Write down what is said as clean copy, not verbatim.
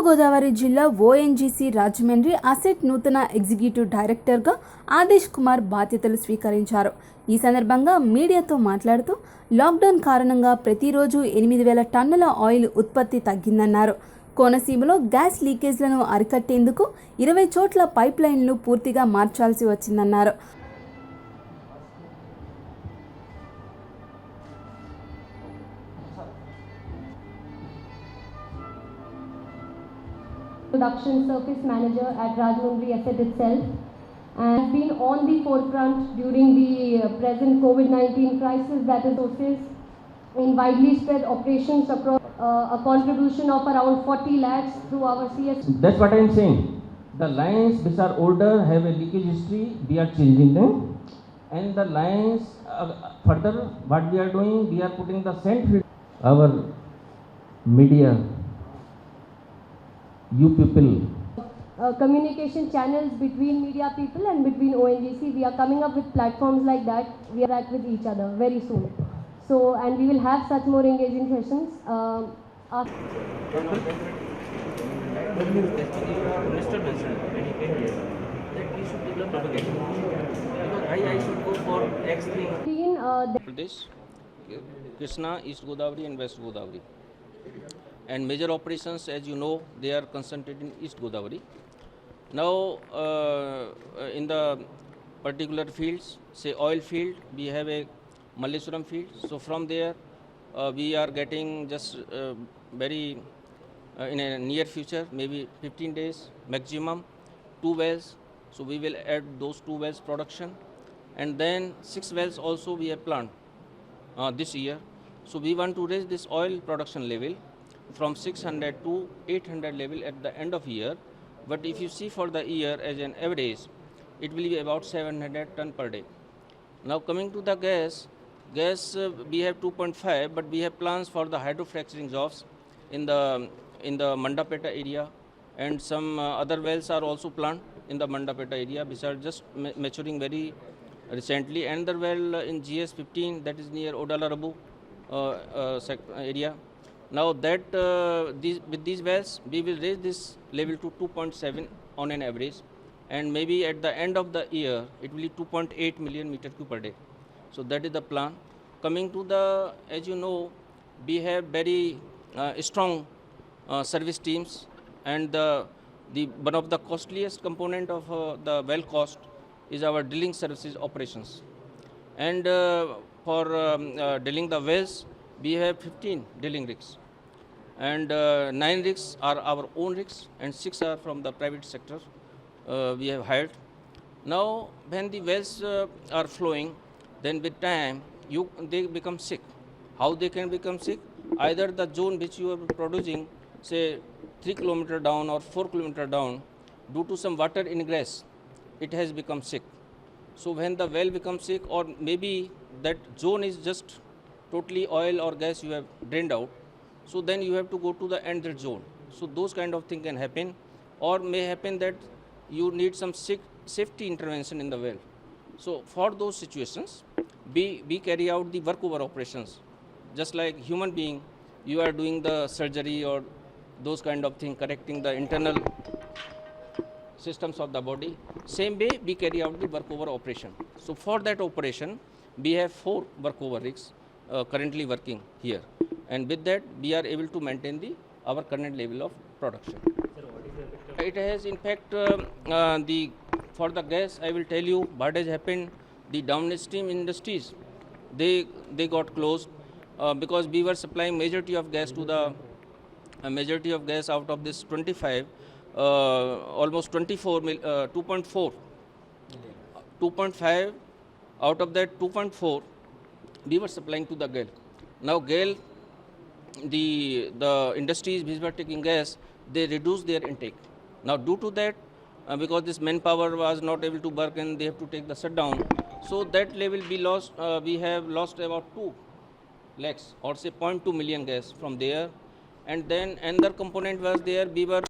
తూర్పుగోదావరి జిల్లా ONGC Rajahmundry asset నూతన executive డైరెక్టర్గా ఆదేశ్ కుమార్ బాధ్యతలు స్వీకరించారు. ఈ సందర్భంగా మీడియాతో మాట్లాడుతూ లాక్డౌన్ కారణంగా ప్రతిరోజు 8,000 టన్నుల ఆయిల్ ఉత్పత్తి తగ్గిందన్నారు. కోనసీమలో గ్యాస్ లీకేజ్లను అరికట్టేందుకు 20 చోట్ల పైప్ లైన్లు పూర్తిగా మార్చాల్సి వచ్చిందన్నారు. Production Service Manager at Rajahmundry Asset itself, and has been on the forefront during the present COVID-19 crisis that is sources in widely spread operations across a contribution of around 40 lakhs through our CS. That's what I am saying. The lines which are older have a leakage history, we are changing them, and the lines further what we are doing, we are putting the sand filter. Our media, you people, Communication channels between media people and between ONGC, we are coming up with platforms like that. We are at with each other very soon. So, and we will have such more engaging sessions. Minister mentioned when he came here that we should develop propaganda. Because I should go for X thing. Pradesh, Krishna, East Godavari and West Godavari. And major operations, as you know, they are concentrated in East Godavari. Now, in the particular fields, say oil field, we have a Malleswaram field. So from there, we are getting just very in a near future, maybe 15 days maximum, 2 wells. So we will add those 2 wells production, and then 6 wells also we have planned this year. So we want to raise this oil production level from 600 to 800 level at the end of year. But if you see for the year as an average, it will be about 700 ton per day. Now coming to the gas we have 2.5, but we have plans for the hydrofracturing jobs in the Mandapeta area, and some other wells are also planned in the Mandapeta area which are just maturing very recently. Another well in GS 15, that is near Odalarabu area. Now that with these wells, we will raise this level to 2.7 on an average, and maybe at the end of the year, it will be 2.8 million meter cube per day. So that is the plan. Coming to the, as you know, we have very strong service teams, and the one of the costliest component of the well cost is our drilling services operations. And for drilling the wells, we have 15 drilling rigs, and 9 rigs are our own rigs, and 6 are from the private sector we have hired. Now when the wells are flowing, then with time they become sick. How they can become sick? Either the zone which you are producing, say 3 kilometer down or 4 kilometer down, due to some water ingress, it has become sick. So when the well becomes sick, or maybe that zone is just totally oil or gas you have drained out, so then you have to go to the ended zone. So those kind of thing can happen, or may happen that you need some safety intervention in the well. So for those situations, we carry out the workover operations. Just like human being, you are doing the surgery or those kind of thing, correcting the internal systems of the body. Same way we carry out the workover operation. So for that operation, we have 4 workover rigs currently working here, and with that we are able to maintain our current level of production. It has in fact for the gas, I will tell you what has happened. The downstream industries, they got closed because we were supplying majority of gas to the majority of gas out of this 25, almost 2.4, 2.5 out of that 2.4 we were supplying to the GAIL. Now GAIL, the industries which were taking gas, they reduced their intake. Now due to that, because this manpower was not able to work and they have to take the shutdown, so that level we lost. We have lost about 2 lakhs, or say 0.2 million gas from there. And then another component was there, we were